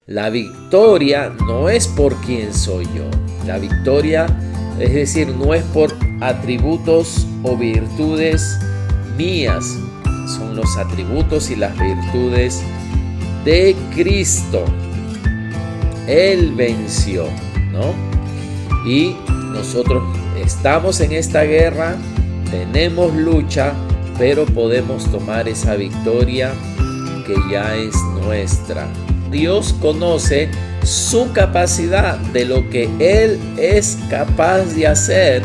La victoria no es por quién soy yo. La victoria, es decir, no es por atributos o virtudes mías. Son los atributos y las virtudes de Cristo. Él venció, ¿no? Y nosotros estamos en esta guerra, tenemos lucha, pero podemos tomar esa victoria que ya es nuestra. Dios conoce su capacidad de lo que Él es capaz de hacer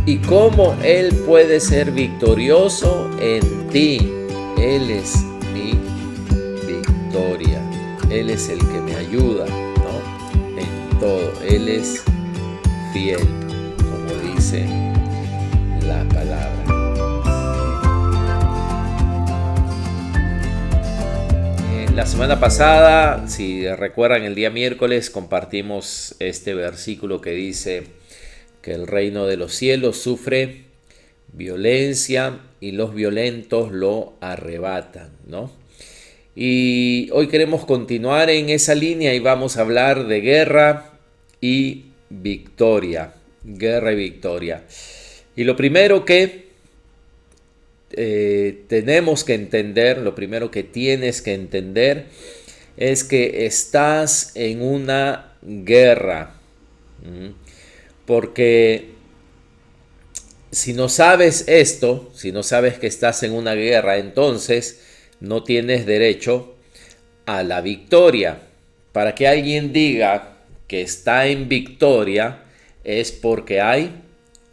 y cómo Él puede ser victorioso en ti. Él es mi victoria. Él es el que me ayuda, ¿no? En todo. Él es fiel, como dice la palabra. La semana pasada, si recuerdan, el día miércoles compartimos este versículo que dice que el reino de los cielos sufre violencia y los violentos lo arrebatan, ¿no? Y hoy queremos continuar en esa línea y vamos a hablar de guerra y victoria. Guerra y victoria. Y lo primero que tenemos que entender, lo primero que tienes que entender es que estás en una guerra. Porque si no sabes esto, si no sabes que estás en una guerra, entonces no tienes derecho a la victoria. Para que alguien diga que está en victoria es porque hay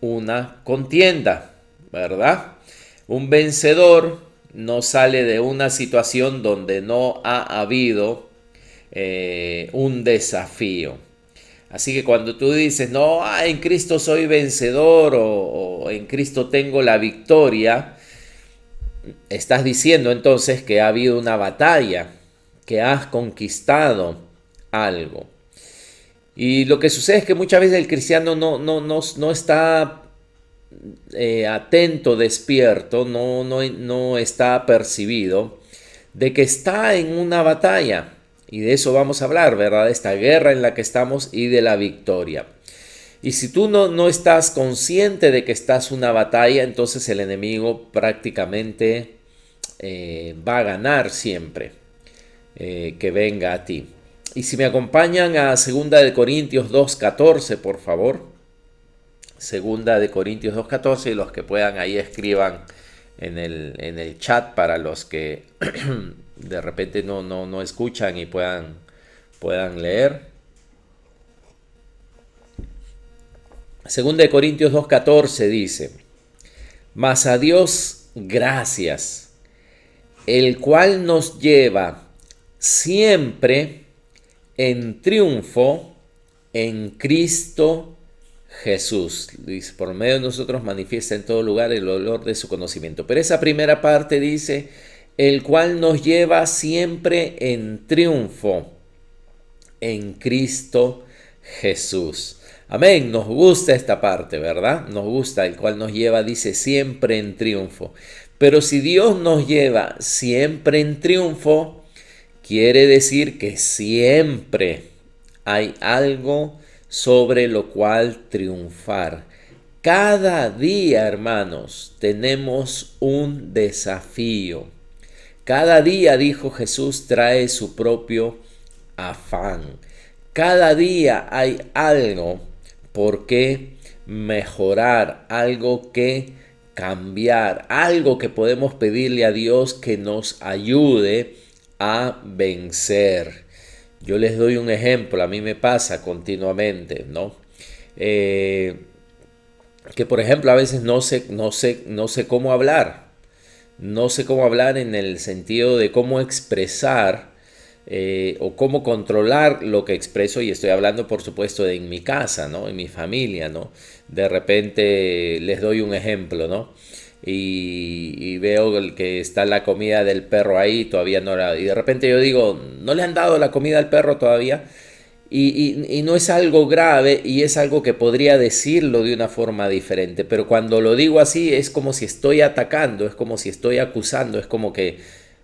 una contienda, ¿verdad? Un vencedor no sale de una situación donde no ha habido un desafío. Así que cuando tú dices, no, en Cristo soy vencedor o en Cristo tengo la victoria, estás diciendo entonces que ha habido una batalla, que has conquistado algo. Y lo que sucede es que muchas veces el cristiano no está atento, despierto, no está percibido de que está en una batalla. Y de eso vamos a hablar, ¿verdad? De esta guerra en la que estamos y de la victoria. Y si tú no estás consciente de que estás en una batalla, entonces el enemigo prácticamente va a ganar siempre que venga a ti. Y si me acompañan a 2 de Corintios 2:14, por favor. 2 de Corintios 2:14, y los que puedan ahí escriban en el chat para los que de repente no escuchan y puedan leer. 2 de Corintios 2:14 dice: mas a Dios gracias, el cual nos lleva siempre en triunfo en Cristo Jesús. Dice, por medio de nosotros manifiesta en todo lugar el olor de su conocimiento. Pero esa primera parte dice, el cual nos lleva siempre en triunfo en Cristo Jesús. Amén, nos gusta esta parte, ¿verdad? Nos gusta, el cual nos lleva, dice, siempre en triunfo. Pero si Dios nos lleva siempre en triunfo, quiere decir que siempre hay algo sobre lo cual triunfar. Cada día, hermanos, tenemos un desafío. Cada día, dijo Jesús, trae su propio afán. Cada día hay algo por qué mejorar, algo que cambiar, algo que podemos pedirle a Dios que nos ayude a vencer. Yo les doy un ejemplo, a mí me pasa continuamente, ¿no? Que por ejemplo a veces no sé cómo hablar. No sé cómo hablar en el sentido de cómo expresar o cómo controlar lo que expreso, y estoy hablando por supuesto de en mi casa, ¿no? En mi familia, ¿no? De repente les doy un ejemplo, ¿no? Y veo que está la comida del perro ahí, todavía no la... Y de repente yo digo, ¿no le han dado la comida al perro todavía? Y no es algo grave y es algo que podría decirlo de una forma diferente, pero cuando lo digo así es como si estoy atacando, es como si estoy acusando, es como que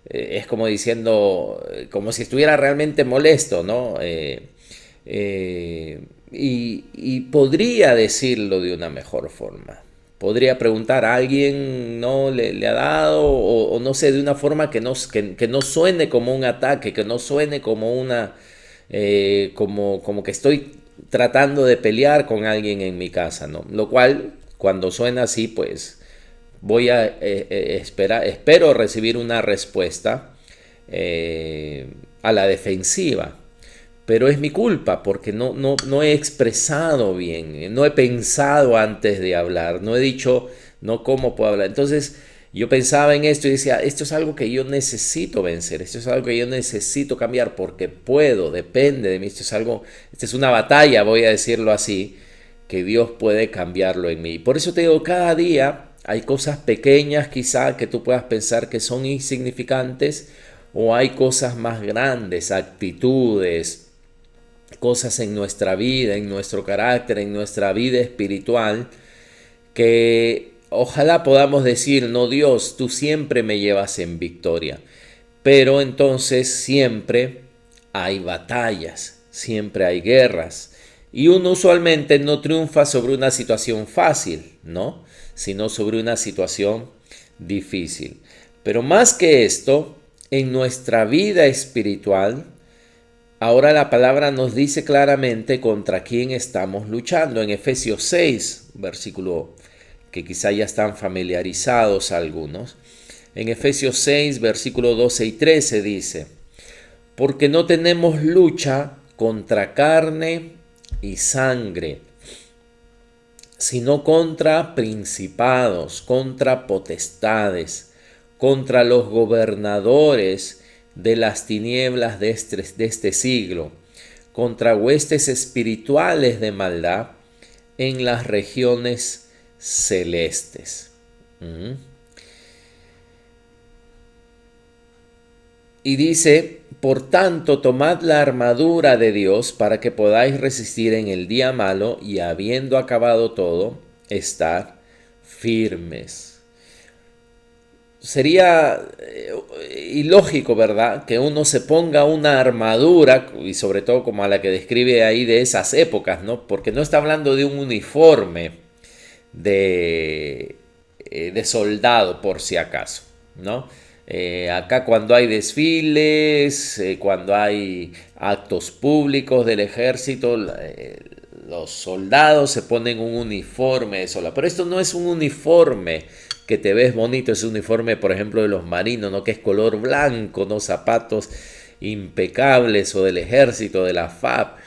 es como diciendo, como si estuviera realmente molesto, ¿no? Y podría decirlo de una mejor forma. Podría preguntar a alguien, ¿no? ¿Le ha dado? O no sé, de una forma que no suene como un ataque, que no suene como como que estoy tratando de pelear con alguien en mi casa, ¿no? Lo cual, cuando suena así, pues voy a espero recibir una respuesta a la defensiva. Pero es mi culpa porque no he expresado bien, no he pensado antes de hablar, no he dicho no cómo puedo hablar. Entonces yo pensaba en esto y decía, esto es algo que yo necesito vencer, esto es algo que yo necesito cambiar porque puedo, depende de mí, esta es una batalla, voy a decirlo así, que Dios puede cambiarlo en mí. Por eso te digo, cada día hay cosas pequeñas quizá que tú puedas pensar que son insignificantes o hay cosas más grandes, actitudes, cosas en nuestra vida, en nuestro carácter, en nuestra vida espiritual, que ojalá podamos decir, no Dios, tú siempre me llevas en victoria. Pero entonces siempre hay batallas, siempre hay guerras. Y uno usualmente no triunfa sobre una situación fácil, ¿no? Sino sobre una situación difícil. Pero más que esto, en nuestra vida espiritual, ahora la palabra nos dice claramente contra quién estamos luchando. En Efesios 6, versículo que quizá ya están familiarizados algunos. En Efesios 6, versículo 12 y 13 dice, porque no tenemos lucha contra carne y sangre, sino contra principados, contra potestades, contra los gobernadores de las tinieblas de este siglo, contra huestes espirituales de maldad en las regiones celestes. Y dice, por tanto, tomad la armadura de Dios para que podáis resistir en el día malo y habiendo acabado todo, estar firmes. Sería ilógico, ¿verdad? Que uno se ponga una armadura, y sobre todo como a la que describe ahí de esas épocas, ¿no? Porque no está hablando de un uniforme de soldado, por si acaso, ¿no? Acá cuando hay desfiles, cuando hay actos públicos del ejército, los soldados se ponen un uniforme de soldado. Pero esto no es un uniforme que te ves bonito, es un uniforme, por ejemplo, de los marinos, ¿no? Que es color blanco, ¿no? Zapatos impecables, o del ejército, de la FAP,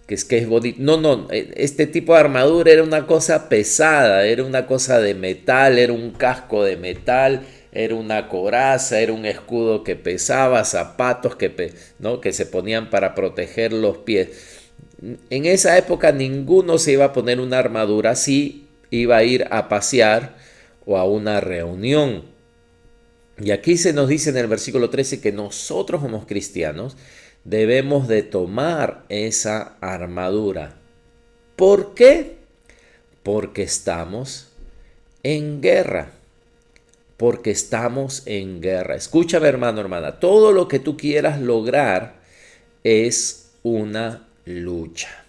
que es bonito. No, este tipo de armadura era una cosa pesada, era una cosa de metal, era un casco de metal, era una coraza, era un escudo que pesaba, zapatos ¿no? que se ponían para proteger los pies. En esa época ninguno se iba a poner una armadura si iba a ir a pasear o a una reunión. Y aquí se nos dice en el versículo 13 que nosotros como cristianos debemos de tomar esa armadura. ¿Por qué? Porque estamos en guerra. Porque estamos en guerra. Escúchame, hermano, hermana, todo lo que tú quieras lograr es una lucha.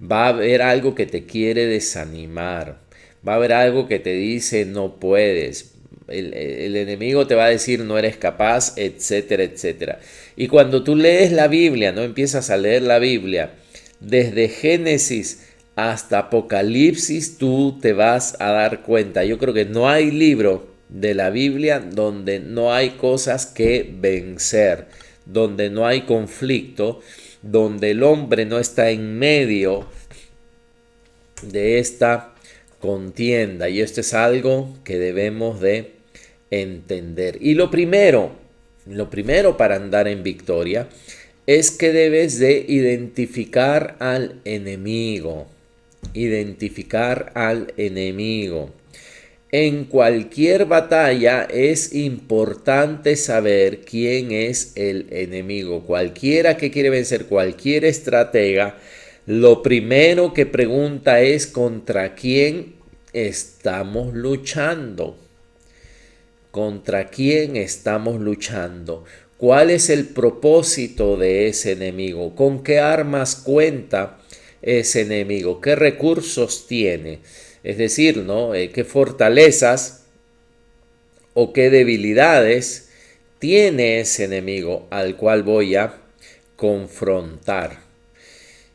Va a haber algo que te quiere desanimar. Va a haber algo que te dice no puedes. El enemigo te va a decir no eres capaz, etcétera, etcétera. Y cuando tú lees la Biblia, no empiezas a leer la Biblia, desde Génesis hasta Apocalipsis, tú te vas a dar cuenta. Yo creo que no hay libro de la Biblia donde no hay cosas que vencer, donde no hay conflicto, donde el hombre no está en medio de esta contienda. Y esto es algo que debemos de entender. Y lo primero para andar en victoria es que debes de identificar al enemigo. Identificar al enemigo. En cualquier batalla es importante saber quién es el enemigo. Cualquiera que quiere vencer, cualquier estratega, lo primero que pregunta es contra quién estamos luchando. ¿Contra quién estamos luchando? ¿Cuál es el propósito de ese enemigo? ¿Con qué armas cuenta ese enemigo? ¿Qué recursos tiene? Es decir, ¿no? ¿Qué fortalezas o qué debilidades tiene ese enemigo al cual voy a confrontar?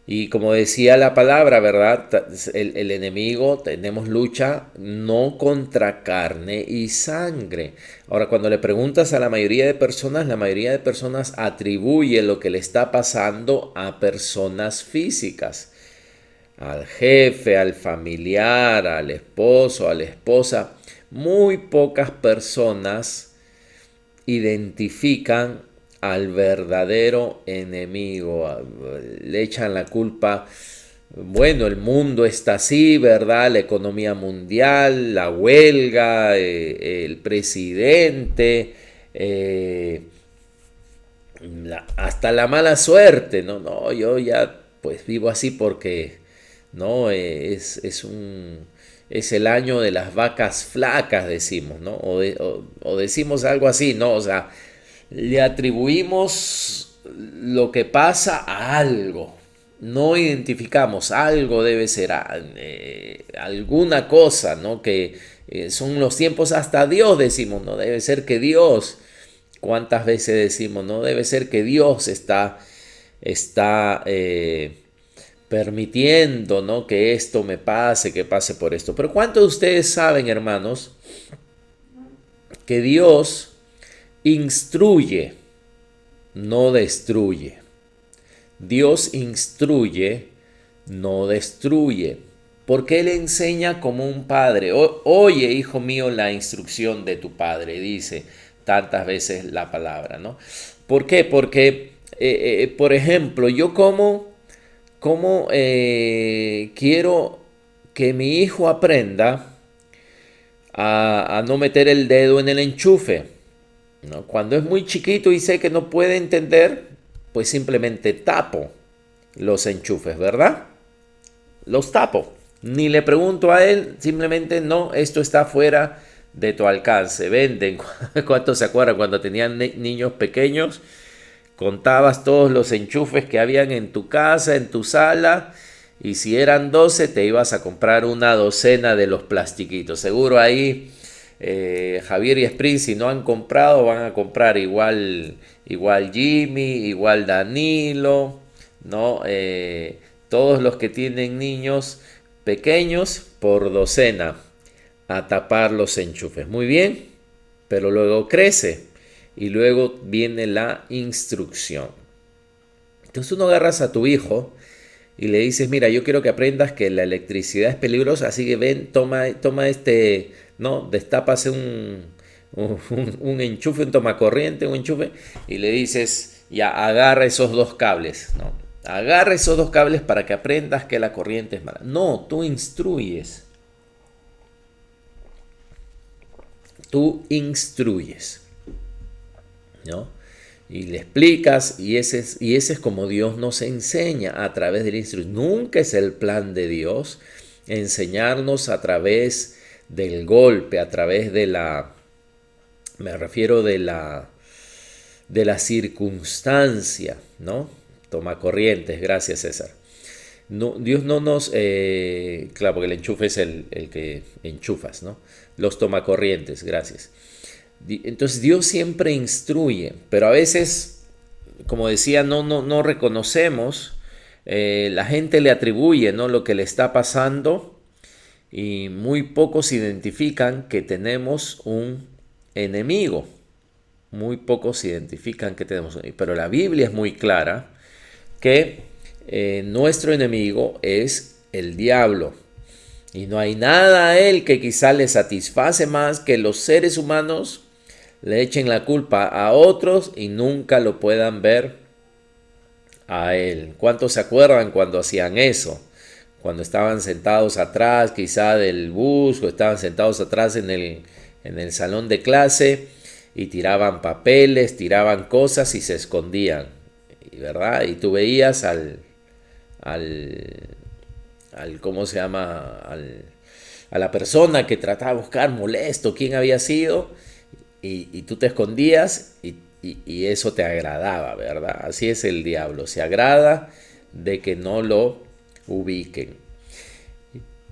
Y como decía la palabra, ¿verdad? El enemigo, tenemos lucha no contra carne y sangre. Ahora, cuando le preguntas a la mayoría de personas atribuye lo que le está pasando a personas físicas. Al jefe, al familiar, al esposo, a la esposa. Muy pocas personas identifican al verdadero enemigo, le echan la culpa. Bueno, el mundo está así, ¿verdad? La economía mundial, la huelga, el presidente, hasta la mala suerte. No, no, yo ya pues vivo así porque no es el año de las vacas flacas, decimos, ¿no? O decimos algo así, ¿no? O sea, le atribuimos lo que pasa a algo. No identificamos, algo debe ser, alguna cosa, ¿no? Que son los tiempos, hasta Dios decimos, ¿no? Debe ser que Dios, ¿cuántas veces decimos, no? Debe ser que Dios está permitiendo, ¿no? Que esto me pase, que pase por esto. Pero ¿cuántos de ustedes saben, hermanos, que Dios instruye, no destruye? Dios instruye, no destruye. Porque Él enseña como un padre. Oye, hijo mío, la instrucción de tu padre, dice tantas veces la palabra, ¿no? ¿Por qué? Porque, por ejemplo, yo quiero que mi hijo aprenda a no meter el dedo en el enchufe, ¿no? Cuando es muy chiquito y sé que no puede entender, pues simplemente tapo los enchufes, ¿verdad? Los tapo. Ni le pregunto a él, simplemente no, esto está fuera de tu alcance. Venden. ¿Cuántos se acuerdan cuando tenían niños pequeños? Contabas todos los enchufes que habían en tu casa, en tu sala, y si eran 12 te ibas a comprar una docena de los plastiquitos. Seguro ahí Javier y Sprint, si no han comprado, van a comprar igual Jimmy, igual Danilo, ¿no? Todos los que tienen niños pequeños por docena a tapar los enchufes. Muy bien, pero luego crece y luego viene la instrucción. Entonces uno agarras a tu hijo y le dices, mira, yo quiero que aprendas que la electricidad es peligrosa, así que ven, toma este, no, destápase un enchufe, un tomacorriente, un enchufe, y le dices, ya, agarra esos dos cables, ¿no? Agarra esos dos cables para que aprendas que la corriente es mala. No, tú instruyes. Tú instruyes, ¿no? Y le explicas, y ese es como Dios nos enseña, a través del instrucción. Nunca es el plan de Dios enseñarnos a través del golpe, a través me refiero de la circunstancia, ¿no? Toma corrientes, gracias César. No, Dios no nos, claro, porque el enchufe es el que enchufas, ¿no? Los tomacorrientes, gracias. Entonces Dios siempre instruye, pero a veces, como decía, no reconocemos, la gente le atribuye, ¿no?, lo que le está pasando, y muy pocos identifican que tenemos un enemigo. Muy pocos identifican que tenemos un enemigo. Pero la Biblia es muy clara que nuestro enemigo es el diablo. Y no hay nada a él que quizá le satisface más que los seres humanos le echen la culpa a otros y nunca lo puedan ver a él. ¿Cuántos se acuerdan cuando hacían eso? Cuando estaban sentados atrás quizá del bus, o estaban sentados atrás en el salón de clase y tiraban papeles, tiraban cosas y se escondían, ¿verdad? Y tú veías al ¿cómo se llama? A la persona que trataba de buscar molesto quién había sido, y tú te escondías y eso te agradaba, ¿verdad? Así es el diablo, se agrada de que no lo ubiquen.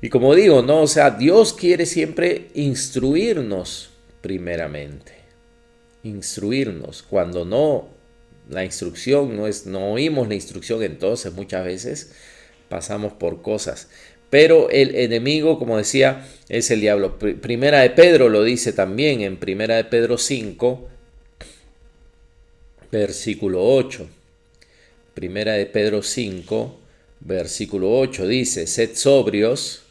Y como digo, no, o sea, Dios quiere siempre instruirnos primeramente, instruirnos. Cuando no, la instrucción no oímos la instrucción, entonces muchas veces pasamos por cosas. Pero el enemigo, como decía, es el diablo. Primera de Pedro lo dice también en Primera de Pedro 5, versículo 8. Primera de Pedro 5, versículo 8 dice: sed sobrios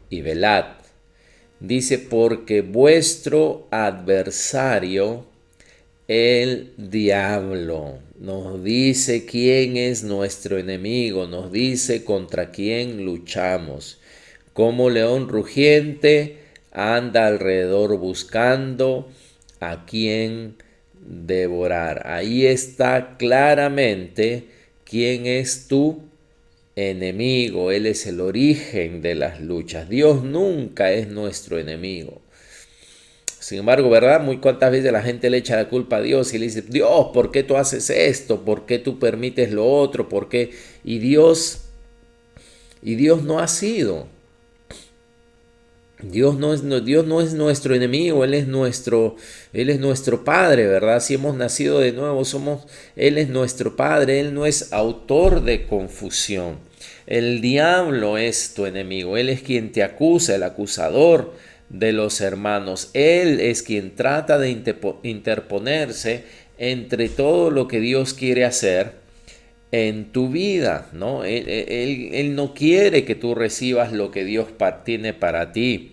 y velad. Dice, porque vuestro adversario, el diablo, nos dice quién es nuestro enemigo, nos dice contra quién luchamos. Como león rugiente, anda alrededor buscando a quien devorar. Ahí está claramente quién es tu enemigo. Él es el origen de las luchas. Dios nunca es nuestro enemigo. Sin embargo, ¿verdad? Muy cuantas veces la gente le echa la culpa a Dios y le dice: Dios, ¿por qué tú haces esto? ¿Por qué tú permites lo otro? ¿Por qué? Y Dios no ha sido. Dios no es nuestro enemigo, Él es nuestro Padre, ¿verdad? Si hemos nacido de nuevo, Él es nuestro Padre, Él no es autor de confusión. El diablo es tu enemigo, Él es quien te acusa, el acusador de los hermanos. Él es quien trata de interponerse entre todo lo que Dios quiere hacer en tu vida, ¿no? Él no quiere que tú recibas lo que Dios tiene para ti.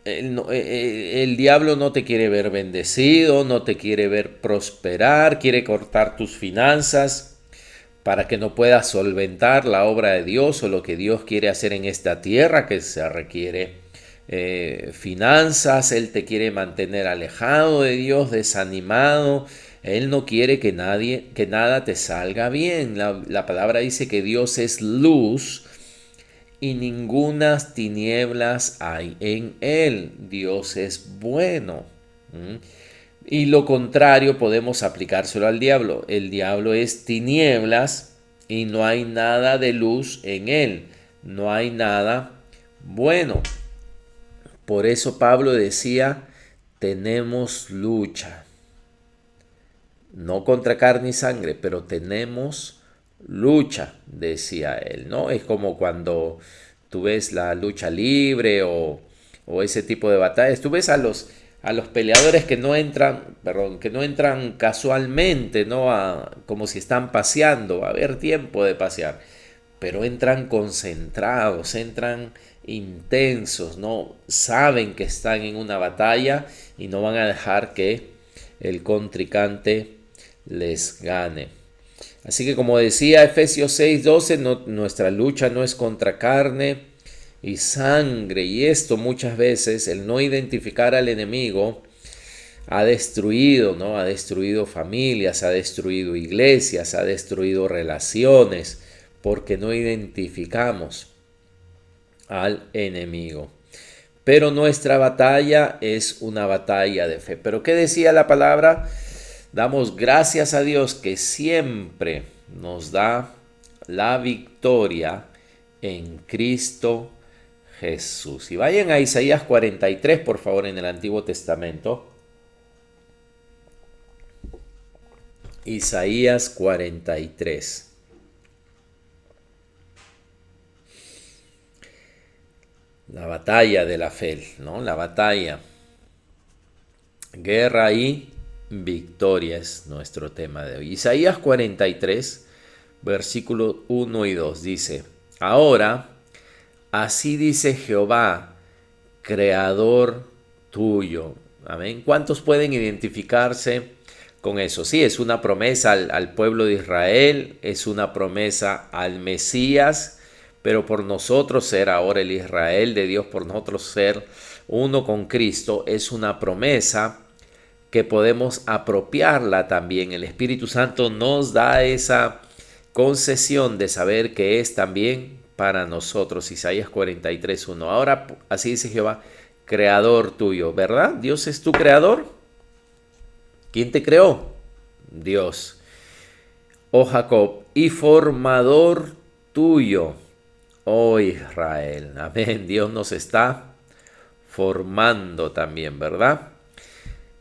El diablo no te quiere ver bendecido, no te quiere ver prosperar, quiere cortar tus finanzas para que no puedas solventar la obra de Dios o lo que Dios quiere hacer en esta tierra, que se requiere finanzas. Él te quiere mantener alejado de Dios, desanimado. Él no quiere que nada te salga bien. La palabra dice que Dios es luz y ningunas tinieblas hay en él. Dios es bueno. Y lo contrario podemos aplicárselo al diablo. El diablo es tinieblas y no hay nada de luz en él. No hay nada bueno. Por eso Pablo decía, tenemos lucha. No contra carne y sangre, pero tenemos lucha, decía él, ¿no? Es como cuando tú ves la lucha libre o ese tipo de batallas. Tú ves a los peleadores que no entran casualmente, ¿no? Como si están paseando, va a haber tiempo de pasear, pero entran concentrados, entran intensos, ¿no? Saben que están en una batalla y no van a dejar que el contrincante les gane. Así que, como decía Efesios 6:12, nuestra lucha no es contra carne y sangre. Y esto muchas veces, el no identificar al enemigo, ha destruido, ¿no? Ha destruido familias, ha destruido iglesias, ha destruido relaciones, porque no identificamos al enemigo. Pero nuestra batalla es una batalla de fe. ¿Pero qué decía la palabra? Damos gracias a Dios que siempre nos da la victoria en Cristo Jesús. Y vayan a Isaías 43, por favor, en el Antiguo Testamento. Isaías 43. La batalla de la fe, ¿no? La batalla. Guerra y victoria es nuestro tema de hoy. Isaías 43, versículos 1 y 2 dice: ahora, así dice Jehová, creador tuyo. Amén. ¿Cuántos pueden identificarse con eso? Sí, es una promesa al pueblo de Israel, es una promesa al Mesías, pero por nosotros ser ahora el Israel de Dios, por nosotros ser uno con Cristo, es una promesa que podemos apropiarla también. El Espíritu Santo nos da esa concesión de saber que es también para nosotros. Isaías 43:1. Ahora, así dice Jehová, creador tuyo, ¿verdad? Dios es tu creador. ¿Quién te creó? Dios. Oh Jacob, y formador tuyo, oh Israel. Amén. Dios nos está formando también, ¿verdad?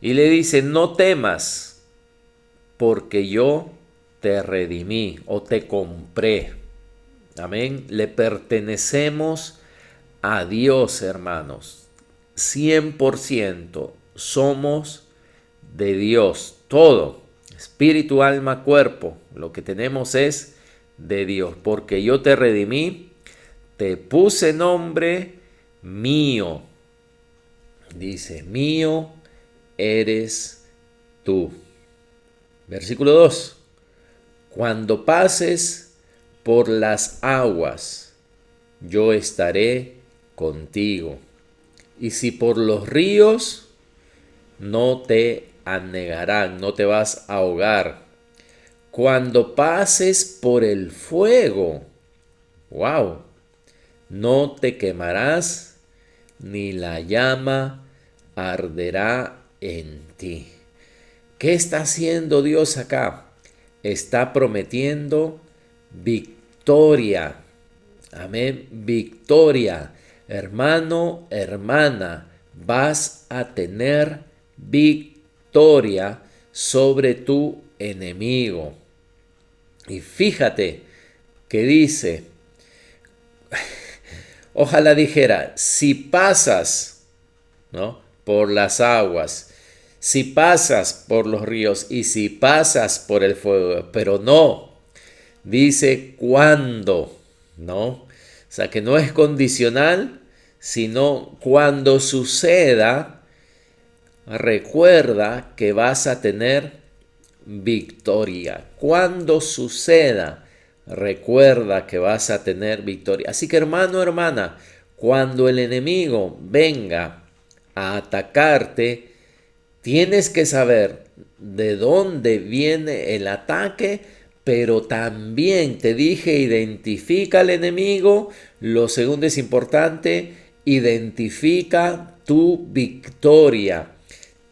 Y le dice, no temas, porque yo te redimí o te compré. Amén. Le pertenecemos a Dios, hermanos. 100% somos de Dios. Todo, espíritu, alma, cuerpo, lo que tenemos es de Dios. Porque yo te redimí, te puse nombre mío. Dice, mío eres tú. Versículo 2. Cuando pases por las aguas, yo estaré contigo. Y si por los ríos, no te anegarán, no te vas a ahogar. Cuando pases por el fuego, wow, no te quemarás, ni la llama arderá en ti. ¿Qué está haciendo Dios acá? Está prometiendo victoria. Amén, victoria. Hermano, hermana, vas a tener victoria sobre tu enemigo. Y fíjate que dice, ojalá dijera, si pasas, ¿no?, por las aguas, si pasas por los ríos y si pasas por el fuego, pero no, dice cuándo, ¿no? O sea que no es condicional, sino cuando suceda, recuerda que vas a tener victoria. Cuando suceda, recuerda que vas a tener victoria. Así que hermano, hermana, cuando el enemigo venga a atacarte, tienes que saber de dónde viene el ataque, pero también te dije, identifica al enemigo. Lo segundo es importante, identifica tu victoria.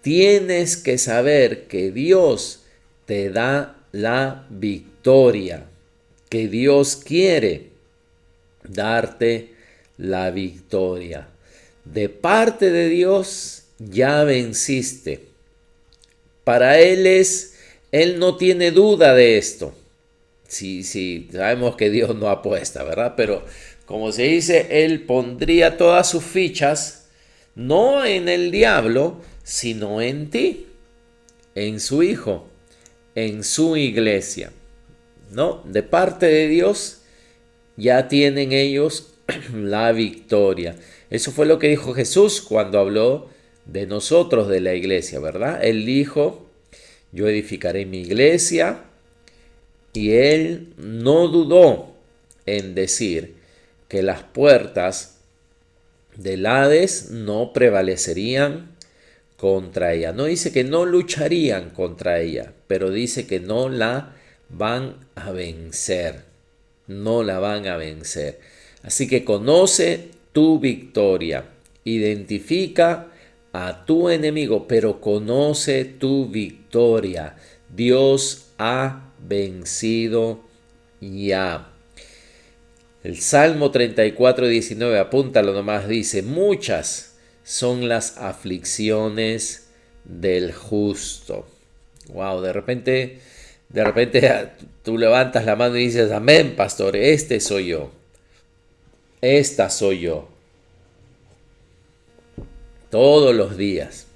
Tienes que saber que Dios te da la victoria, que Dios quiere darte la victoria. De parte de Dios ya venciste. Para Él no tiene duda de esto. Sí, sabemos que Dios no apuesta, ¿verdad? Pero como se dice, Él pondría todas sus fichas, no en el diablo, sino en ti, en su Hijo, en su iglesia, ¿no? De parte de Dios ya tienen ellos la victoria. Eso fue lo que dijo Jesús cuando habló de nosotros, de la iglesia, ¿verdad? Él dijo, yo edificaré mi iglesia, y él no dudó en decir que las puertas del Hades no prevalecerían contra ella. No dice que no lucharían contra ella, pero dice que no la van a vencer. No la van a vencer. Así que conoce tu victoria. Identifica a tu enemigo, pero conoce tu victoria. Dios ha vencido ya. El Salmo 34:19, apúntalo nomás, dice, muchas son las aflicciones del justo. Wow, de repente tú levantas la mano y dices, amén, pastor, este soy yo. Esta soy yo. Todos los días.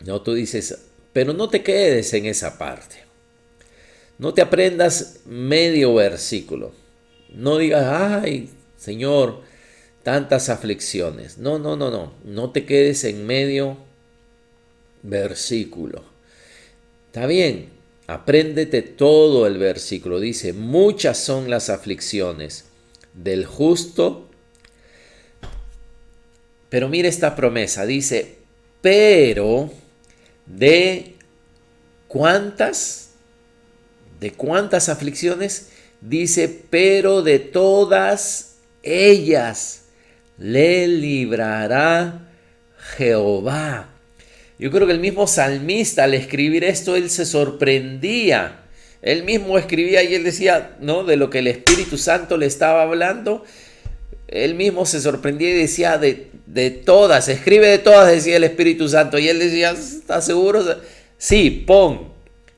No, tú dices, pero no te quedes en esa parte. No te aprendas medio versículo. No digas, ay, Señor, tantas aflicciones. No. No te quedes en medio versículo. Está bien, apréndete todo el versículo. Dice, muchas son las aflicciones del justo. Pero mire esta promesa. Dice, pero ¿de cuántas? ¿De cuántas aflicciones? Dice, pero de todas ellas le librará Jehová. Yo creo que el mismo salmista al escribir esto, él se sorprendía. Él mismo escribía y él decía, ¿no? De lo que el Espíritu Santo le estaba hablando. Él mismo se sorprendía y decía de todas, escribe de todas, decía el Espíritu Santo. Y él decía, ¿estás seguro? Sí, pon.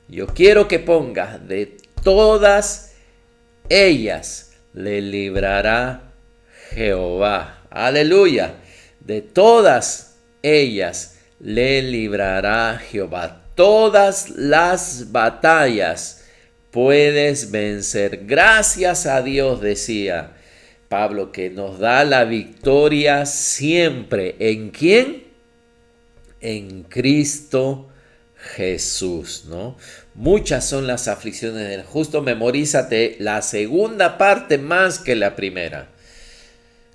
Yo quiero que pongas de todas ellas le librará Jehová. Aleluya. De todas ellas le librará Jehová. Todas las batallas puedes vencer. Gracias a Dios, decía Pablo, que nos da la victoria siempre. ¿En quién? En Cristo Jesús, ¿no? Muchas son las aflicciones del justo. Memorízate la segunda parte más que la primera.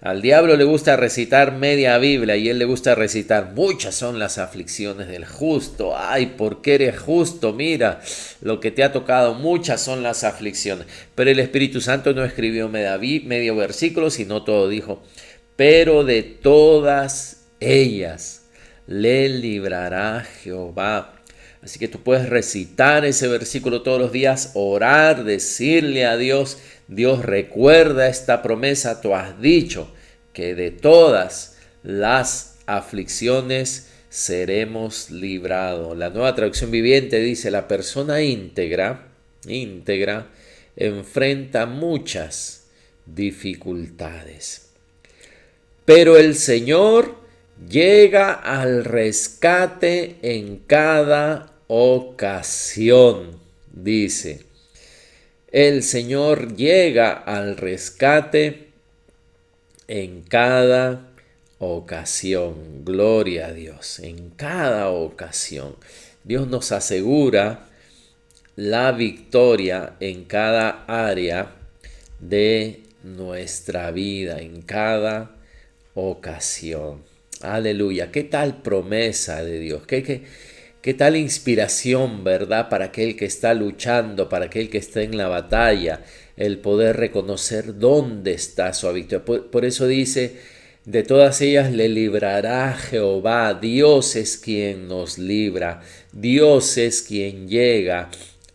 Al diablo le gusta recitar media Biblia y él le gusta recitar muchas son las aflicciones del justo. Ay, ¿por qué eres justo? Mira lo que te ha tocado. Muchas son las aflicciones. Pero el Espíritu Santo no escribió medio versículo, sino todo. Dijo, pero de todas ellas le librará Jehová. Así que tú puedes recitar ese versículo todos los días, orar, decirle a Dios, Dios, recuerda esta promesa, tú has dicho que de todas las aflicciones seremos librados. La Nueva Traducción Viviente dice, la persona íntegra enfrenta muchas dificultades. Pero el Señor llega al rescate en cada ocasión, dice. El Señor llega al rescate en cada ocasión. Gloria a Dios, en cada ocasión. Dios nos asegura la victoria en cada área de nuestra vida, en cada ocasión. Aleluya, qué tal promesa de Dios, qué tal inspiración, ¿verdad? Para aquel que está luchando, para aquel que está en la batalla, el poder reconocer dónde está su victoria. Por eso dice, de todas ellas le librará Jehová. Dios es quien nos libra, Dios es quien llega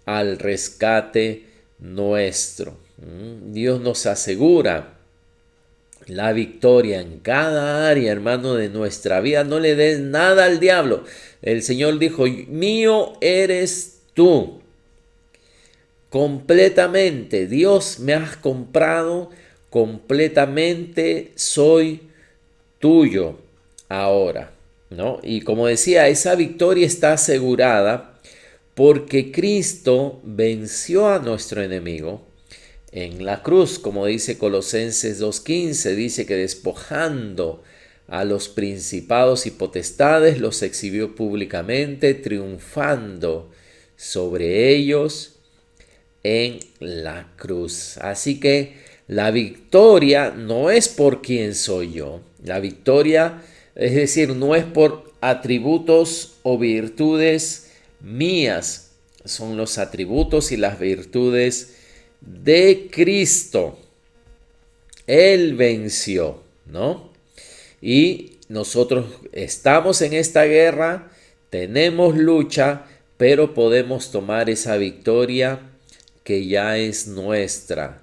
al rescate nuestro. Dios nos asegura la victoria en cada área, hermano, de nuestra vida. No le des nada al diablo. El Señor dijo, mío eres tú. Completamente. Dios, me has comprado completamente. Soy tuyo ahora, ¿no? Y como decía, esa victoria está asegurada porque Cristo venció a nuestro enemigo en la cruz, como dice Colosenses 2:15, dice que despojando a los principados y potestades los exhibió públicamente, triunfando sobre ellos en la cruz. Así que la victoria no es por quién soy yo. La victoria, es decir, no es por atributos o virtudes mías. Son los atributos y las virtudes de Cristo. Él venció, ¿no? Y nosotros estamos en esta guerra, tenemos lucha, pero podemos tomar esa victoria que ya es nuestra,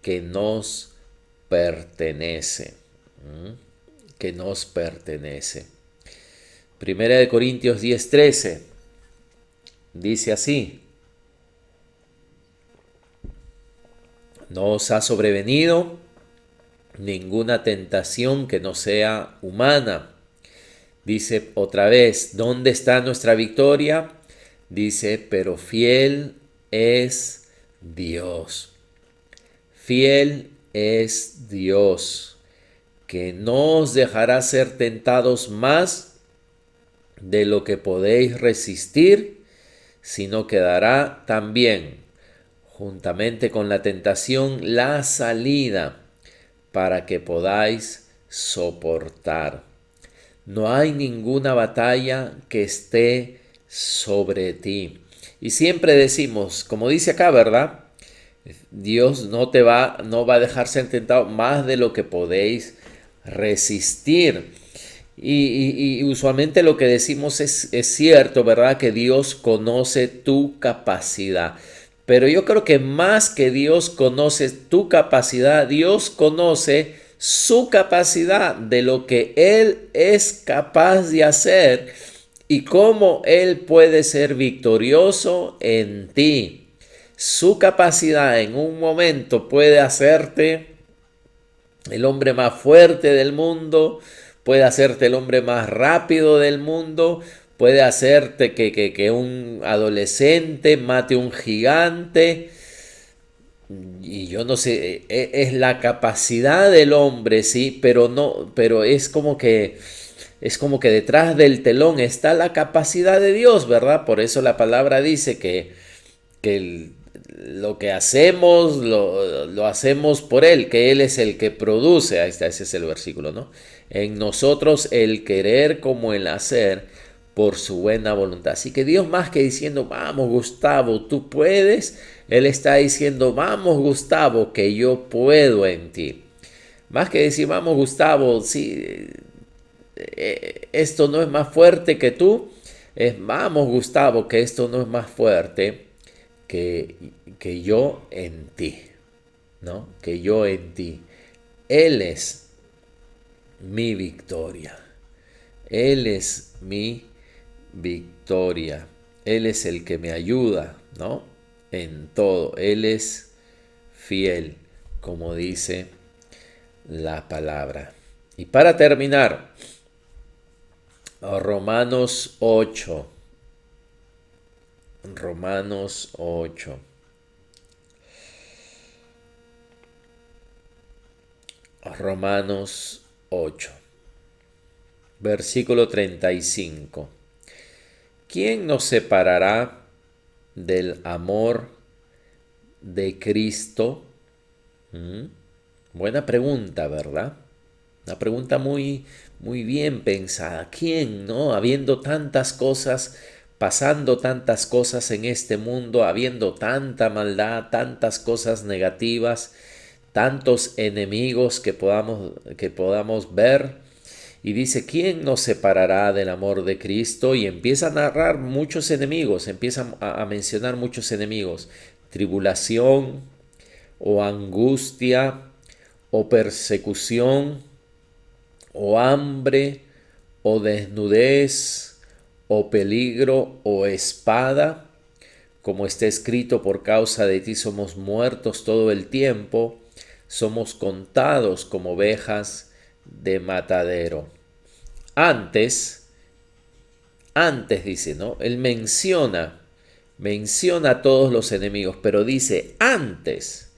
que nos pertenece, que nos pertenece. Primera de Corintios 10:13 dice así: no os ha sobrevenido ninguna tentación que no sea humana. Dice otra vez, ¿dónde está nuestra victoria? Dice, pero fiel es Dios. Fiel es Dios, que no os dejará ser tentados más de lo que podéis resistir, sino que dará también, juntamente con la tentación, la salida para que podáis soportar. No hay ninguna batalla que esté sobre ti. Y siempre decimos, como dice acá, ¿verdad? Dios no va a dejar ser tentado más de lo que podéis resistir. Y usualmente lo que decimos es cierto, ¿verdad? Que Dios conoce tu capacidad. Pero yo creo que más que Dios conoce tu capacidad, Dios conoce su capacidad de lo que Él es capaz de hacer y cómo Él puede ser victorioso en ti. Su capacidad en un momento puede hacerte el hombre más fuerte del mundo, puede hacerte el hombre más rápido del mundo, puede hacerte que un adolescente mate un gigante. Y yo no sé, es la capacidad del hombre, sí, pero no, pero es como que detrás del telón está la capacidad de Dios, ¿verdad? Por eso la palabra dice que lo que hacemos lo hacemos por Él, que Él es el que produce. Ahí está, ese es el versículo, ¿no? En nosotros el querer como el hacer por su buena voluntad. Así que Dios, más que diciendo, vamos Gustavo, tú puedes, Él está diciendo, vamos Gustavo, que yo puedo en ti. Más que decir, vamos Gustavo, sí, esto no es más fuerte que tú, es vamos Gustavo, que esto no es más fuerte que, que yo en ti, ¿no? Que yo en ti. Él es mi victoria. Él es mi victoria. Él es el que me ayuda, ¿no? En todo. Él es fiel, como dice la palabra. Y para terminar, Romanos 8. Romanos 8. Romanos 8. Versículo 35. ¿Quién nos separará del amor de Cristo? Buena pregunta, ¿verdad? Una pregunta muy, muy bien pensada. ¿Quién, no? Habiendo tantas cosas, pasando tantas cosas en este mundo, habiendo tanta maldad, tantas cosas negativas, tantos enemigos que podamos ver. Y dice, ¿quién nos separará del amor de Cristo? Y empieza a narrar muchos enemigos, empieza a mencionar muchos enemigos. Tribulación o angustia o persecución o hambre o desnudez o peligro o espada. Como está escrito, por causa de ti somos muertos todo el tiempo, somos contados como ovejas de matadero. Antes, antes dice, ¿no? Él menciona a todos los enemigos, pero dice antes,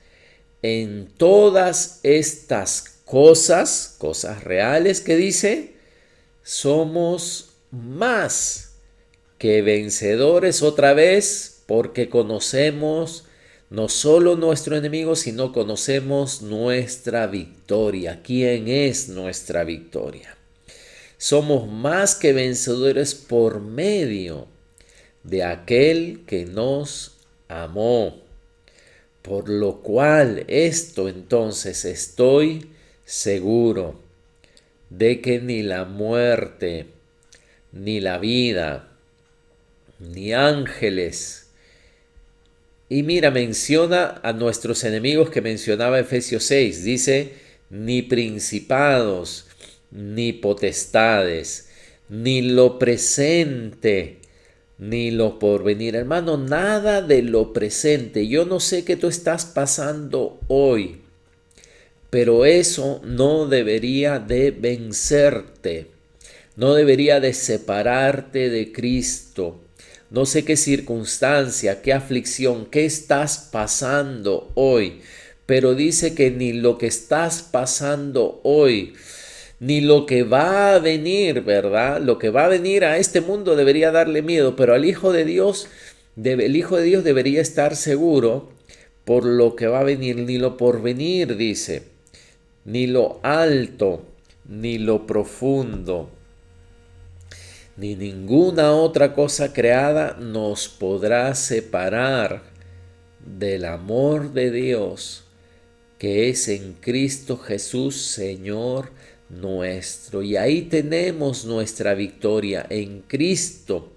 en todas estas cosas, cosas reales que dice, somos más que vencedores otra vez, porque conocemos no solo nuestro enemigo, sino conocemos nuestra victoria. ¿Quién es nuestra victoria? Somos más que vencedores por medio de aquel que nos amó. Por lo cual esto entonces estoy seguro de que ni la muerte, ni la vida, ni ángeles. Y mira, menciona a nuestros enemigos que mencionaba Efesios 6. Dice, ni principados, ni potestades, ni lo presente, ni lo porvenir. Hermano, nada de lo presente. Yo no sé qué tú estás pasando hoy, pero eso no debería de vencerte, no debería de separarte de Cristo. No sé qué circunstancia, qué aflicción, qué estás pasando hoy, pero dice que ni lo que estás pasando hoy, ni lo que va a venir, ¿verdad? Lo que va a venir a este mundo debería darle miedo, pero al Hijo de Dios, el Hijo de Dios debería estar seguro por lo que va a venir, ni lo porvenir, dice, ni lo alto, ni lo profundo, ni ninguna otra cosa creada nos podrá separar del amor de Dios que es en Cristo Jesús, Señor nuestro. Y ahí tenemos nuestra victoria en Cristo.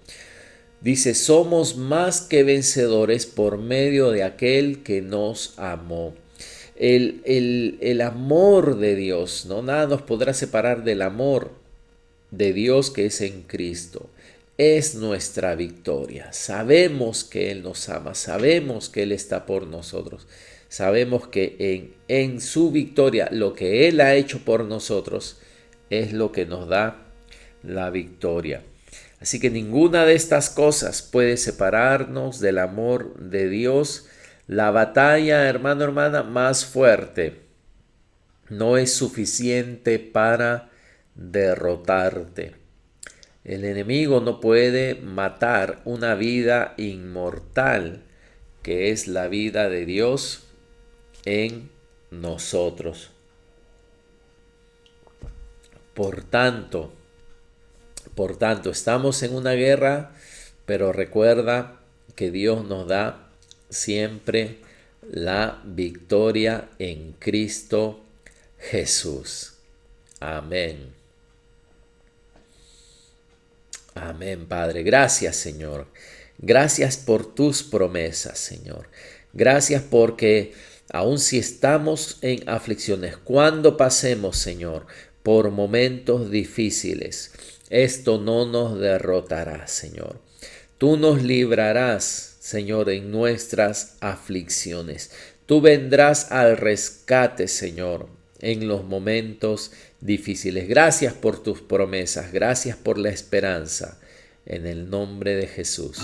Dice, somos más que vencedores por medio de aquel que nos amó. El amor de Dios, ¿no? Nada nos podrá separar del amor de Dios que es en Cristo. Es nuestra victoria. Sabemos que Él nos ama, sabemos que Él está por nosotros. Sabemos que en su victoria, lo que Él ha hecho por nosotros es lo que nos da la victoria. Así que ninguna de estas cosas puede separarnos del amor de Dios. La batalla, hermano, hermana, más fuerte no es suficiente para derrotarte. El enemigo no puede matar una vida inmortal, que es la vida de Dios en nosotros. Por tanto, estamos en una guerra, pero recuerda que Dios nos da siempre la victoria en Cristo Jesús. Amén. Amén, Padre. Gracias, Señor. Gracias por tus promesas, Señor. Gracias porque aun si estamos en aflicciones, cuando pasemos, Señor, por momentos difíciles, esto no nos derrotará, Señor. Tú nos librarás, Señor, en nuestras aflicciones. Tú vendrás al rescate, Señor, en los momentos difíciles. Gracias por tus promesas. Gracias por la esperanza. En el nombre de Jesús.